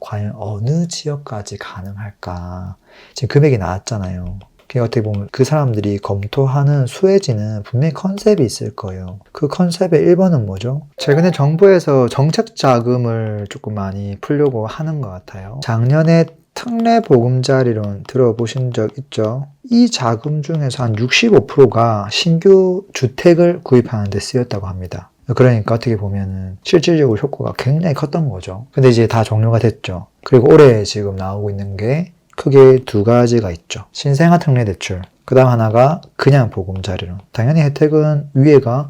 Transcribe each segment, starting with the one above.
과연 어느 지역까지 가능할까? 지금 금액이 나왔잖아요. 어떻게 보면 그 사람들이 검토하는 수혜지는 분명히 컨셉이 있을 거예요. 그 컨셉의 1번은 뭐죠? 최근에 정부에서 정책 자금을 조금 많이 풀려고 하는 것 같아요. 작년에 특례 보금자리론 들어보신 적 있죠? 이 자금 중에서 한 65%가 신규 주택을 구입하는 데 쓰였다고 합니다. 그러니까 어떻게 보면은 실질적으로 효과가 굉장히 컸던 거죠. 근데 이제 다 종료가 됐죠. 그리고 올해 지금 나오고 있는 게 크게 두 가지가 있죠. 신생아 특례 대출, 그 다음 하나가 그냥 보금자리론. 당연히 혜택은 위에가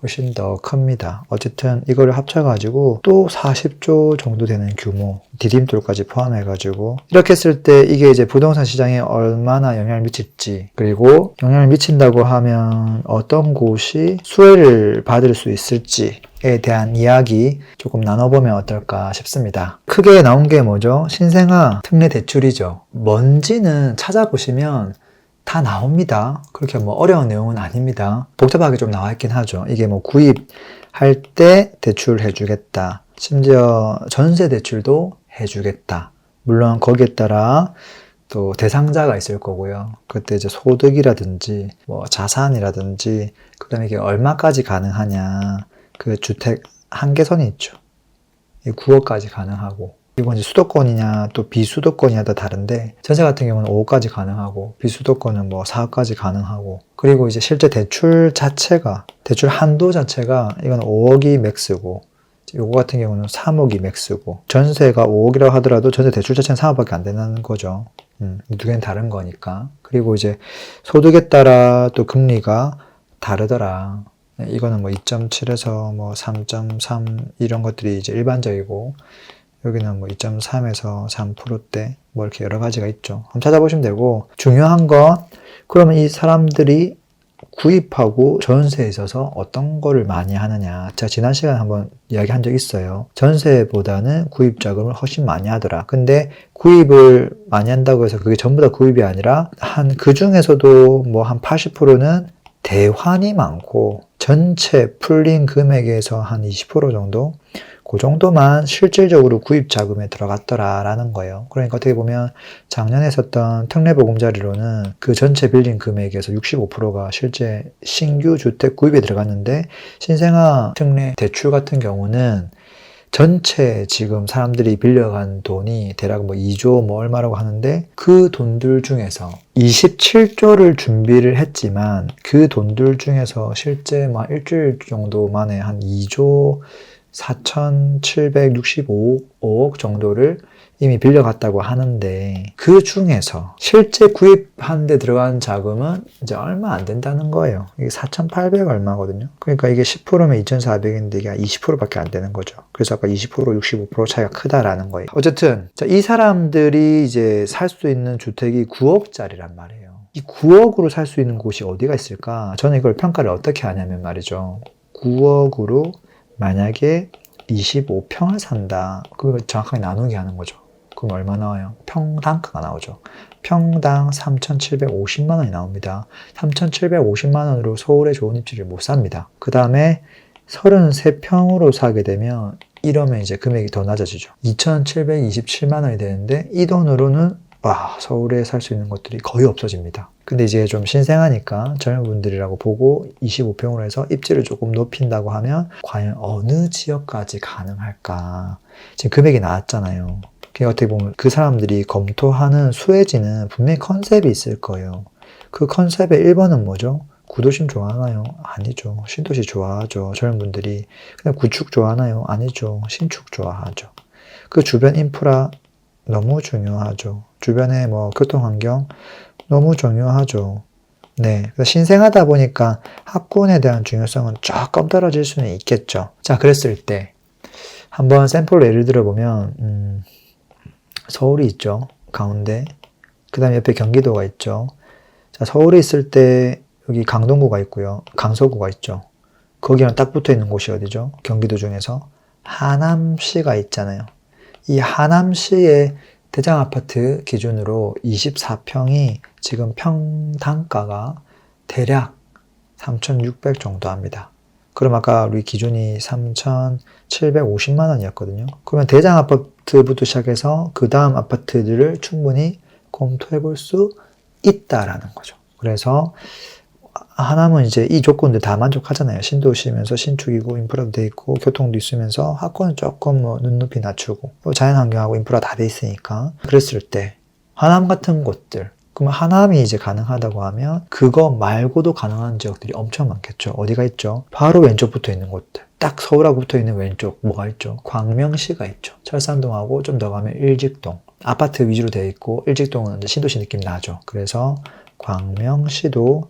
훨씬 더 큽니다. 어쨌든 이걸 합쳐가지고 또 40조 정도 되는 규모, 디딤돌까지 포함해가지고 이렇게 했을 때 이게 이제 부동산 시장에 얼마나 영향을 미칠지, 그리고 영향을 미친다고 하면 어떤 곳이 수혜를 받을 수 있을지에 대한 이야기 조금 나눠보면 어떨까 싶습니다. 크게 나온 게 뭐죠? 신생아 특례 대출이죠. 뭔지는 찾아보시면 다 나옵니다. 그렇게 뭐 어려운 내용은 아닙니다. 복잡하게 좀 나와 있긴 하죠. 이게 뭐 구입할 때 대출 해주겠다. 심지어 전세 대출도 해주겠다. 물론 거기에 따라 또 대상자가 있을 거고요. 그때 이제 소득이라든지 뭐 자산이라든지 그다음에 이게 얼마까지 가능하냐. 그 주택 한계선이 있죠. 9억까지 가능하고. 이건 이제 수도권이냐 또 비수도권이냐 다 다른데, 전세 같은 경우는 5억까지 가능하고 비수도권은 뭐 4억까지 가능하고, 그리고 이제 실제 대출 자체가, 대출 한도 자체가 이건 5억이 맥스고, 요거 같은 경우는 3억이 맥스고, 전세가 5억이라고 하더라도 전세 대출 자체는 3억밖에 안 되는 거죠. 두 개는 다른 거니까. 그리고 이제 소득에 따라 또 금리가 다르더라. 이거는 뭐 2.7에서 뭐 3.3 이런 것들이 이제 일반적이고, 여기는 뭐 2.3에서 3%대 뭐 이렇게 여러 가지가 있죠. 한번 찾아보시면 되고, 중요한 건 그러면 이 사람들이 구입하고 전세에 있어서 어떤 거를 많이 하느냐. 제가 지난 시간에 한번 이야기한 적 있어요. 전세보다는 구입 자금을 훨씬 많이 하더라. 근데 구입을 많이 한다고 해서 그게 전부 다 구입이 아니라 그 중에서도 뭐 한 80%는 대환이 많고 전체 풀린 금액에서 한 20% 정도? 그 정도만 실질적으로 구입 자금에 들어갔더라라는 거예요. 그러니까 어떻게 보면 작년에 썼던 특례보금자리로는 그 전체 빌린 금액에서 65%가 실제 신규 주택 구입에 들어갔는데, 신생아 특례 대출 같은 경우는 전체 지금 사람들이 빌려간 돈이 대략 뭐 2조 뭐 얼마라고 하는데, 그 돈들 중에서 27조를 준비를 했지만 그 돈들 중에서 실제 막 일주일 정도 만에 한 2조 4,765억 정도를 이미 빌려갔다고 하는데, 그 중에서 실제 구입하는 데 들어간 자금은 이제 얼마 안 된다는 거예요. 이게 4,800 얼마거든요. 그러니까 이게 10%면 2,400인데 이게 20%밖에 안 되는 거죠. 그래서 아까 20%, 65% 차이가 크다라는 거예요. 어쨌든 이 사람들이 이제 살 수 있는 주택이 9억짜리란 말이에요. 이 9억으로 살 수 있는 곳이 어디가 있을까? 저는 이걸 평가를 어떻게 하냐면 말이죠. 9억으로 만약에 25평을 산다. 그걸 정확하게 나누게 하는 거죠. 그럼 얼마 나와요? 평당가가 나오죠. 평당 3,750만 원이 나옵니다. 3,750만 원으로 서울의 좋은 입지를 못 삽니다. 그 다음에 33평으로 사게 되면 이러면 이제 금액이 더 낮아지죠. 2,727만 원이 되는데 이 돈으로는 서울에 살 수 있는 것들이 거의 없어집니다. 근데 이제 좀 신생하니까 젊은 분들이라고 보고 25평으로 해서 입지를 조금 높인다고 하면 과연 어느 지역까지 가능할까? 지금 금액이 나왔잖아요. 어떻게 보면 그 사람들이 검토하는 수혜지는 분명히 컨셉이 있을 거예요. 그 컨셉의 1번은 뭐죠? 구도심 좋아하나요? 아니죠. 신도시 좋아하죠. 젊은 분들이. 그냥 구축 좋아하나요? 아니죠. 신축 좋아하죠. 그 주변 인프라 너무 중요하죠. 주변에 뭐 교통환경 너무 중요하죠. 네. 신생하다 보니까 학군에 대한 중요성은 조금 떨어질 수는 있겠죠. 자, 그랬을 때 한번 샘플로 예를 들어보면 서울이 있죠. 가운데. 그 다음에 옆에 경기도가 있죠. 자, 서울에 있을 때 여기 강동구가 있고요. 강서구가 있죠. 거기랑 딱 붙어 있는 곳이 어디죠? 경기도 중에서 하남시가 있잖아요. 이 하남시의 대장아파트 기준으로 24평이 지금 평당가가 대략 3,600 정도 합니다. 그럼 아까 우리 기준이 3,750만 원이었거든요. 그러면 대장 아파트부터 시작해서 그 다음 아파트들을 충분히 검토해 볼 수 있다라는 거죠. 그래서 하나는 이제 이 조건들 다 만족하잖아요. 신도시면서 신축이고 인프라도 돼 있고 교통도 있으면서 하권은 조금 뭐 눈높이 낮추고 또 자연환경하고 인프라 다 돼 있으니까 그랬을 때 하남 같은 곳들 그럼 하남이 이제 가능하다고 하면 그거 말고도 가능한 지역들이 엄청 많겠죠. 어디가 있죠? 바로 왼쪽 붙어 있는 곳들. 딱 서울하고 붙어 있는 왼쪽 뭐가 있죠? 광명시가 있죠. 철산동하고 좀 더 가면 일직동. 아파트 위주로 되어 있고 일직동은 이제 신도시 느낌 나죠. 그래서 광명시도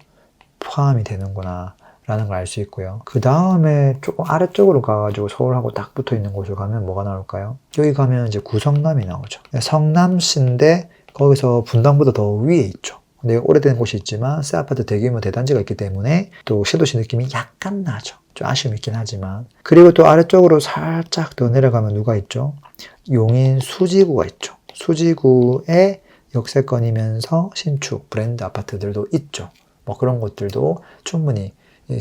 포함이 되는구나 라는 걸 알 수 있고요. 그 다음에 조금 아래쪽으로 가가지고 서울하고 딱 붙어 있는 곳을 가면 뭐가 나올까요? 여기 가면 이제 구성남이 나오죠. 성남시인데 거기서 분당보다 더 위에 있죠. 근데 오래된 곳이 있지만 새 아파트 대규모 대단지가 있기 때문에 또 신도시 느낌이 약간 나죠. 좀 아쉬움이 있긴 하지만. 그리고 또 아래쪽으로 살짝 더 내려가면 누가 있죠? 용인 수지구가 있죠. 수지구의 역세권이면서 신축 브랜드 아파트들도 있죠. 뭐 그런 것들도 충분히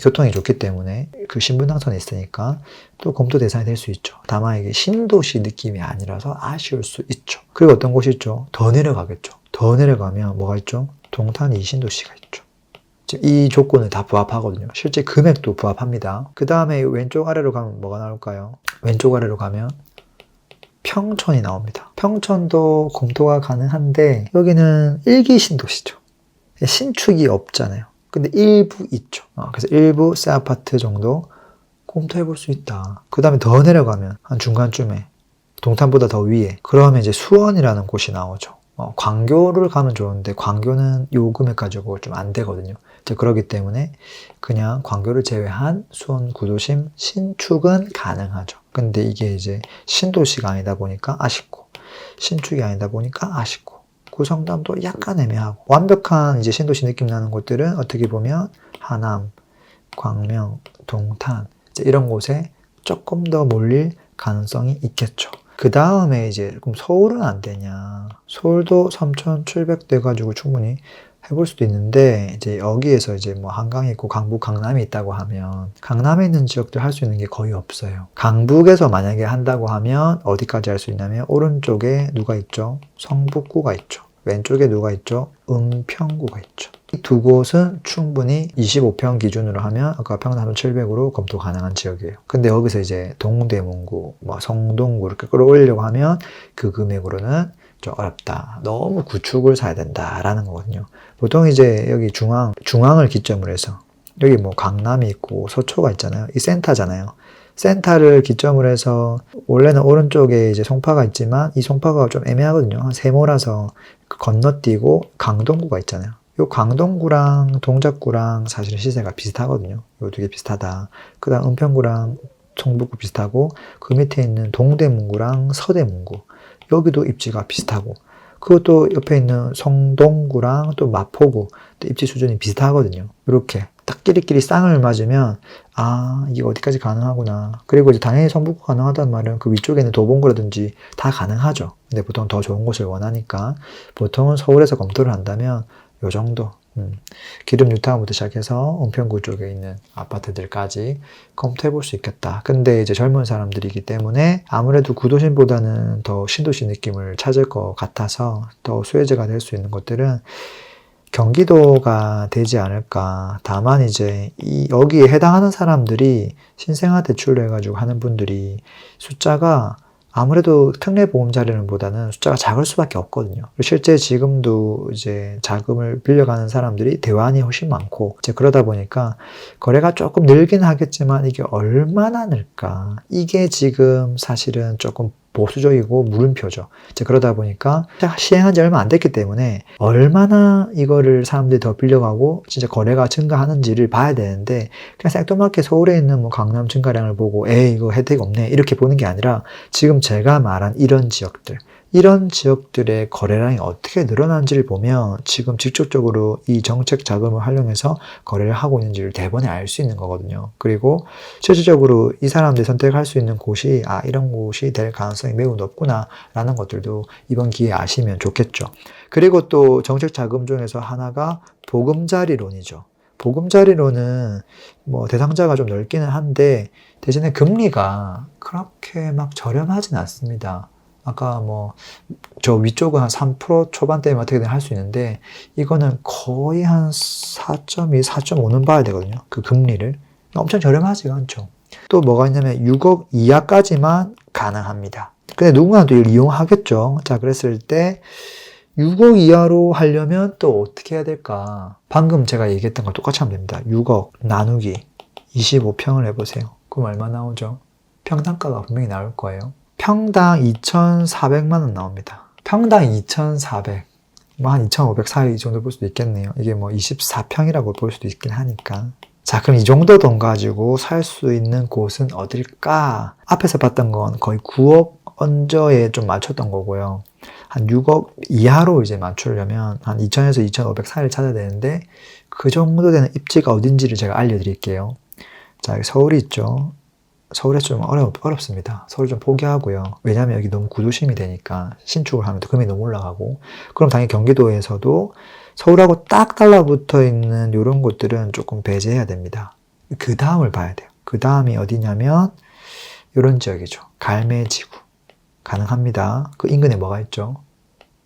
교통이 좋기 때문에 그 신분당선에 있으니까 또 검토 대상이 될 수 있죠. 다만 이게 신도시 느낌이 아니라서 아쉬울 수 있죠. 그리고 어떤 곳이 있죠? 더 내려가겠죠. 더 내려가면 뭐가 있죠? 동탄 이신도시가 있죠. 이 조건을 다 부합하거든요. 실제 금액도 부합합니다. 그 다음에 왼쪽 아래로 가면 뭐가 나올까요? 왼쪽 아래로 가면 평촌이 나옵니다. 평촌도 검토가 가능한데 여기는 일기 신도시죠. 신축이 없잖아요. 근데 일부 있죠. 그래서 일부 새 아파트 정도 검토해 볼 수 있다. 그 다음에 더 내려가면 한 중간쯤에 동탄보다 더 위에 그러면 이제 수원이라는 곳이 나오죠. 광교를 가면 좋은데 광교는 요 금액 가지고 좀 안 되거든요. 그렇기 때문에 그냥 광교를 제외한 수원 구도심 신축은 가능하죠. 근데 이게 이제 신도시가 아니다 보니까 아쉽고 신축이 아니다 보니까 아쉽고 구성담도 약간 애매하고 완벽한 이제 신도시 느낌 나는 곳들은 어떻게 보면 하남, 광명, 동탄 이런 곳에 조금 더 몰릴 가능성이 있겠죠. 그 다음에 이제 그럼 서울은 안 되냐? 서울도 3,700대 가지고 충분히 해볼 수도 있는데 이제 여기에서 이제 뭐 한강이 있고 강북, 강남이 있다고 하면 강남에 있는 지역들 할 수 있는 게 거의 없어요. 강북에서 만약에 한다고 하면 어디까지 할 수 있냐면 오른쪽에 누가 있죠? 성북구가 있죠. 왼쪽에 누가 있죠? 은평구가 있죠. 이 두 곳은 충분히 25평 기준으로 하면 아까 평당 700으로 검토 가능한 지역이에요. 근데 여기서 이제 동대문구, 뭐 성동구 이렇게 끌어올리려고 하면 그 금액으로는 좀 어렵다. 너무 구축을 사야 된다라는 거거든요. 보통 이제 여기 중앙을 기점으로 해서 여기 뭐 강남이 있고 서초가 있잖아요. 이 센터잖아요. 센터를 기점으로 해서 원래는 오른쪽에 이제 송파가 있지만 이 송파가 좀 애매하거든요. 한 세모라서 건너뛰고 강동구가 있잖아요. 요 강동구랑 동작구랑 사실은 시세가 비슷하거든요. 요 두 개 비슷하다. 그 다음 은평구랑 성북구 비슷하고 그 밑에 있는 동대문구랑 서대문구 여기도 입지가 비슷하고 그것도 옆에 있는 성동구랑 또 마포구 또 입지 수준이 비슷하거든요. 이렇게 딱 끼리끼리 쌍을 맞으면 아 이게 어디까지 가능하구나. 그리고 이제 당연히 성북구 가능하다는 말은 그 위쪽에 있는 도봉구라든지 다 가능하죠. 근데 보통 더 좋은 곳을 원하니까 보통은 서울에서 검토를 한다면 요 정도 기름 뉴타운부터 시작해서 은평구 쪽에 있는 아파트들까지 검토해 볼 수 있겠다. 근데 이제 젊은 사람들이기 때문에 아무래도 구도심보다는 더 신도시 느낌을 찾을 것 같아서 더 수혜자가 될 수 있는 것들은 경기도가 되지 않을까. 다만 이제 여기에 해당하는 사람들이 신생아 대출로 해가지고 하는 분들이 숫자가 아무래도 특례보험자료보다는 숫자가 작을 수밖에 없거든요. 실제 지금도 이제 자금을 빌려가는 사람들이 대환이 훨씬 많고, 이제 그러다 보니까 거래가 조금 늘긴 하겠지만 이게 얼마나 늘까? 이게 지금 사실은 조금 보수적이고 물음표죠. 이제 그러다 보니까 시행한 지 얼마 안 됐기 때문에 얼마나 이거를 사람들이 더 빌려가고 진짜 거래가 증가하는지를 봐야 되는데 그냥 생뚱맞게 서울에 있는 뭐 강남 증가량을 보고 에이 이거 혜택이 없네 이렇게 보는 게 아니라 지금 제가 말한 이런 지역들의 거래량이 어떻게 늘어난지를 보면 지금 직접적으로 이 정책 자금을 활용해서 거래를 하고 있는지를 대번에 알 수 있는 거거든요. 그리고 실질적으로 이 사람들이 선택할 수 있는 곳이 이런 곳이 될 가능성이 매우 높구나 라는 것들도 이번 기회에 아시면 좋겠죠. 그리고 또 정책 자금 중에서 하나가 보금자리론이죠. 보금자리로는 뭐 대상자가 좀 넓기는 한데 대신에 금리가 그렇게 막 저렴하진 않습니다. 아까 뭐 저 위쪽은 한 3% 초반대면 어떻게든 할 수 있는데 이거는 거의 한 4.2, 4.5는 봐야 되거든요. 그 금리를. 엄청 저렴하지가 않죠. 또 뭐가 있냐면 6억 이하까지만 가능합니다. 근데 누군가 또 이걸 이용하겠죠. 자, 그랬을 때 6억 이하로 하려면 또 어떻게 해야 될까? 방금 제가 얘기했던 걸 똑같이 하면 됩니다. 6억 나누기 25평을 해보세요. 그럼 얼마 나오죠? 평당가가 분명히 나올 거예요. 평당 2,400만 원 나옵니다. 평당 2,400, 뭐 한 2,500 사이 정도 볼 수도 있겠네요. 이게 뭐 24평이라고 볼 수도 있긴 하니까. 자, 그럼 이 정도 돈 가지고 살 수 있는 곳은 어딜까? 앞에서 봤던 건 거의 9억 언저에 좀 맞췄던 거고요. 한 6억 이하로 이제 맞추려면 한 2,000에서 2,500 사이를 찾아야 되는데 그 정도 되는 입지가 어딘지를 제가 알려드릴게요. 자, 여기 서울이 있죠. 서울에서 좀 어렵습니다. 서울 좀 포기하고요. 왜냐하면 여기 너무 구도심이 되니까 신축을 하면 또 금액이 너무 올라가고 그럼 당연히 경기도에서도 서울하고 딱 달라붙어 있는 이런 곳들은 조금 배제해야 됩니다. 그 다음을 봐야 돼요. 그 다음이 어디냐면 이런 지역이죠. 갈매지구. 가능합니다. 그 인근에 뭐가 있죠?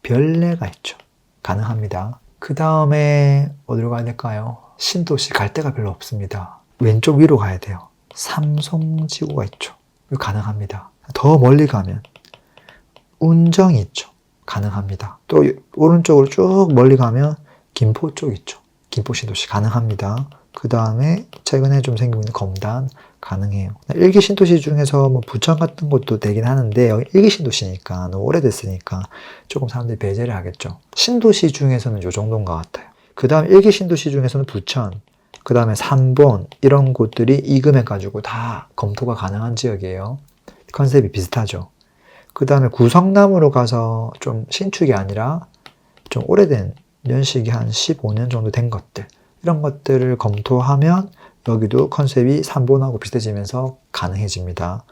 별내가 있죠. 가능합니다. 그 다음에 어디로 가야 될까요? 신도시 갈 데가 별로 없습니다. 왼쪽 위로 가야 돼요. 삼성지구가 있죠. 가능합니다. 더 멀리 가면 운정이 있죠. 가능합니다. 또 오른쪽으로 쭉 멀리 가면 김포 쪽 있죠. 김포 신도시 가능합니다. 그 다음에 최근에 좀 생기고 있는 검단 가능해요. 일기 신도시 중에서 뭐 부천 같은 것도 되긴 하는데 여기 일기 신도시니까 너무 오래됐으니까 조금 사람들이 배제를 하겠죠. 신도시 중에서는 요 정도인 것 같아요. 그 다음 일기 신도시 중에서는 부천, 그 다음에 삼본 이런 곳들이 이 금액 가지고 다 검토가 가능한 지역이에요. 컨셉이 비슷하죠. 그 다음에 구성남으로 가서 좀 신축이 아니라 좀 오래된 연식이 한 15년 정도 된 것들 이런 것들을 검토하면 여기도 컨셉이 삼본하고 비슷해지면서 가능해집니다.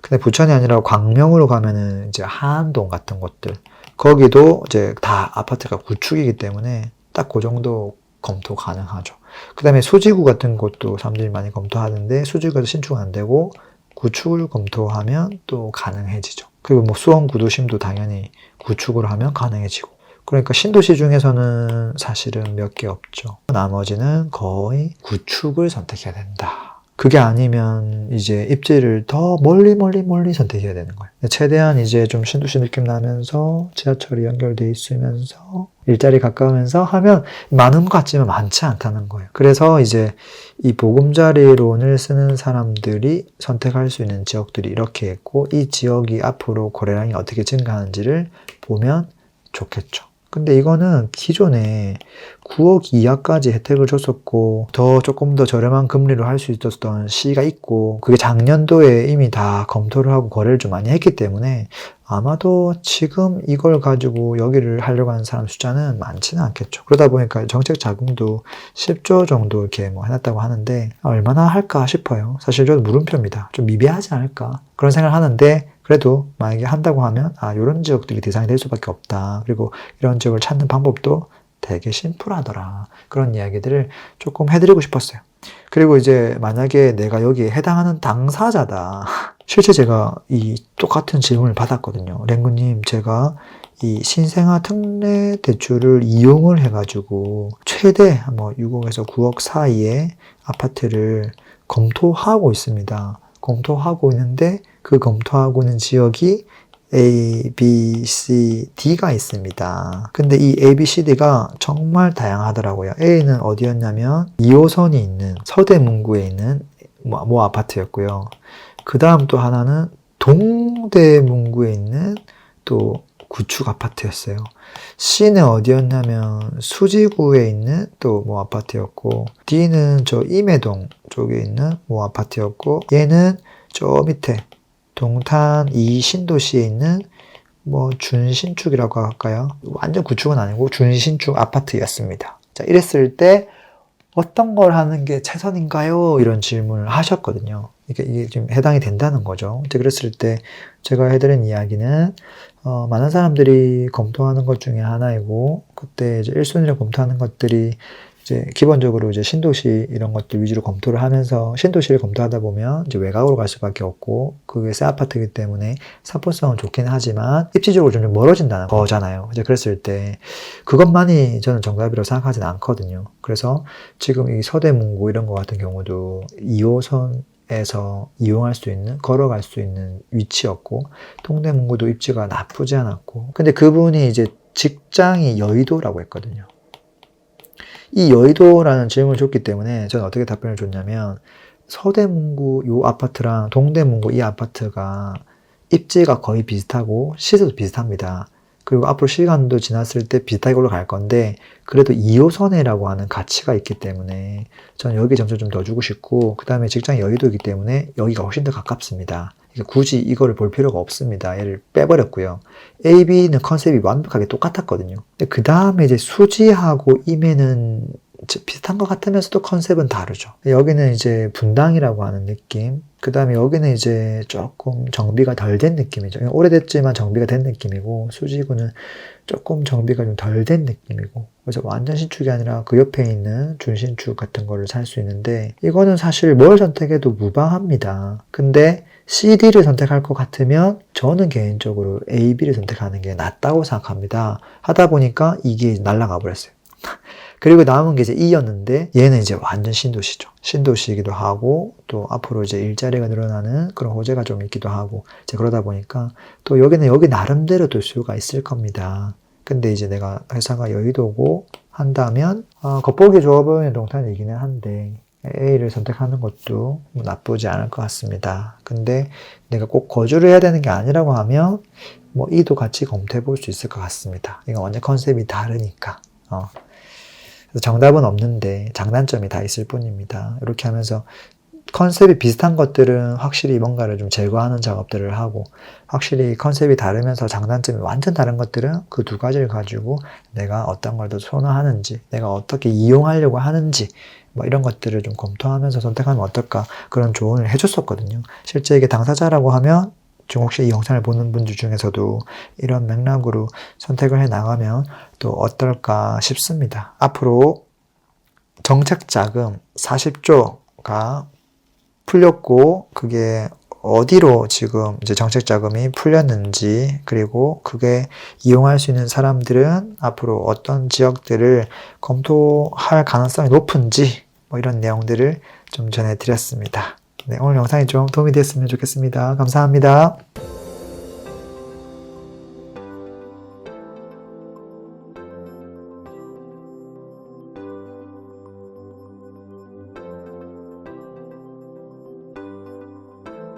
근데 부천이 아니라 광명으로 가면은 이제 하안동 같은 곳들 거기도 이제 다 아파트가 구축이기 때문에 딱 그 정도 검토 가능하죠. 그 다음에 수지구 같은 곳도 사람들이 많이 검토하는데 수지구에도 신축은 안 되고 구축을 검토하면 또 가능해지죠. 그리고 뭐 수원 구도심도 당연히 구축을 하면 가능해지고 그러니까 신도시 중에서는 사실은 몇 개 없죠. 나머지는 거의 구축을 선택해야 된다. 그게 아니면 이제 입지를 더 멀리 선택해야 되는 거예요. 최대한 이제 좀 신도시 느낌 나면서 지하철이 연결돼 있으면서 일자리 가까우면서 하면 많은 것 같지만 많지 않다는 거예요. 그래서 이제 이 보금자리론을 쓰는 사람들이 선택할 수 있는 지역들이 이렇게 있고 이 지역이 앞으로 거래량이 어떻게 증가하는지를 보면 좋겠죠. 근데 이거는 기존에 9억 이하까지 혜택을 줬었고 조금 더 저렴한 금리로 할 수 있었던 시기가 있고 그게 작년도에 이미 다 검토를 하고 거래를 좀 많이 했기 때문에 아마도 지금 이걸 가지고 여기를 하려고 하는 사람 숫자는 많지는 않겠죠. 그러다 보니까 정책 자금도 10조 정도 이렇게 뭐 해놨다고 하는데 얼마나 할까 싶어요. 사실 저도 물음표입니다. 좀 미비하지 않을까 그런 생각을 하는데 그래도 만약에 한다고 하면 이런 지역들이 대상이 될 수밖에 없다. 그리고 이런 지역을 찾는 방법도 되게 심플하더라. 그런 이야기들을 조금 해드리고 싶었어요. 그리고 이제 만약에 내가 여기에 해당하는 당사자다. 실제 제가 이 똑같은 질문을 받았거든요. 랭구님, 제가 이 신생아 특례 대출을 이용을 해가지고 최대 뭐 6억에서 9억 사이의 아파트를 검토하고 있습니다. 검토하고 있는데 그 검토하고 있는 지역이 A, B, C, D가 있습니다. 근데 이 A, B, C, D가 정말 다양하더라고요. A는 어디였냐면 2호선이 있는 서대문구에 있는 모 아파트였고요. 그 다음 또 하나는 동대문구에 있는 또 구축 아파트였어요. C는 어디였냐면 수지구에 있는 또 모 아파트였고 D는 저 임해동 쪽에 있는 모 아파트였고 얘는 저 밑에 동탄 이 신도시에 있는 뭐 준신축이라고 할까요? 완전 구축은 아니고 준신축 아파트였습니다. 자, 이랬을 때 어떤 걸 하는 게 최선인가요? 이런 질문을 하셨거든요. 이게 지금 해당이 된다는 거죠. 이제 그랬을 때 제가 해드린 이야기는 많은 사람들이 검토하는 것 중에 하나이고 그때 이제 1순위로 검토하는 것들이 이제 기본적으로 이제 신도시 이런 것들 위주로 검토를 하면서 신도시를 검토하다 보면 이제 외곽으로 갈 수밖에 없고 그게 새 아파트이기 때문에 사포성은 좋긴 하지만 입지적으로 좀 멀어진다는 거잖아요. 이제 그랬을 때 그것만이 저는 정답이라고 생각하진 않거든요. 그래서 지금 이 서대문구 이런 거 같은 경우도 2호선에서 이용할 수 있는, 걸어갈 수 있는 위치였고, 동대문구도 입지가 나쁘지 않았고, 근데 그분이 이제 직장이 여의도라고 했거든요. 이 여의도라는 질문을 줬기 때문에 저는 어떻게 답변을 줬냐면, 서대문구 요 아파트랑 동대문구 이 아파트가 입지가 거의 비슷하고 시세도 비슷합니다. 그리고 앞으로 시간도 지났을 때 비슷하게 올라갈 건데 그래도 2호선이라고 하는 가치가 있기 때문에 저는 여기 점수 좀 더 주고 싶고 그 다음에 직장이 여의도이기 때문에 여기가 훨씬 더 가깝습니다. 굳이 이거를 볼 필요가 없습니다. 얘를 빼버렸고요. A, B는 컨셉이 완벽하게 똑같았거든요. 그 다음에 이제 수지하고 임에는 비슷한 것 같으면서도 컨셉은 다르죠. 여기는 이제 분당이라고 하는 느낌. 그 다음에 여기는 이제 조금 정비가 덜 된 느낌이죠. 오래됐지만 정비가 된 느낌이고, 수지구는 조금 정비가 좀 덜 된 느낌이고, 그래서 완전 신축이 아니라 그 옆에 있는 준신축 같은 거를 살 수 있는데, 이거는 사실 뭘 선택해도 무방합니다. 근데 CD를 선택할 것 같으면 저는 개인적으로 A, B를 선택하는 게 낫다고 생각합니다. 하다 보니까 이게 날아가 버렸어요. 그리고 남은 게 이제 E였는데 얘는 이제 완전 신도시죠. 신도시이기도 하고 또 앞으로 이제 일자리가 늘어나는 그런 호재가 좀 있기도 하고 이제 그러다 보니까 또 여기는 여기 나름대로 또 수요가 있을 겁니다. 근데 이제 내가 회사가 여의도고 한다면 겉보기 좋아 보이는 동탄이기는 한데 A를 선택하는 것도 뭐 나쁘지 않을 것 같습니다. 근데 내가 꼭 거주를 해야 되는 게 아니라고 하면 뭐 E도 같이 검토해 볼 수 있을 것 같습니다. 이건 완전 컨셉이 다르니까. 그래서 정답은 없는데 장단점이 다 있을 뿐입니다. 이렇게 하면서 컨셉이 비슷한 것들은 확실히 뭔가를 좀 제거하는 작업들을 하고 확실히 컨셉이 다르면서 장단점이 완전 다른 것들은 그 두 가지를 가지고 내가 어떤 걸 더 선호하는지 내가 어떻게 이용하려고 하는지 뭐 이런 것들을 좀 검토하면서 선택하면 어떨까 그런 조언을 해줬었거든요. 실제 이게 당사자라고 하면 지금 혹시 이 영상을 보는 분들 중에서도 이런 맥락으로 선택을 해 나가면 또 어떨까 싶습니다. 앞으로 정책자금 40조가 풀렸고 그게 어디로 지금 이제 정책자금이 풀렸는지 그리고 그게 이용할 수 있는 사람들은 앞으로 어떤 지역들을 검토할 가능성이 높은지 뭐 이런 내용들을 좀 전해드렸습니다. 네, 오늘 영상이 좀 도움이 됐으면 좋겠습니다. 감사합니다.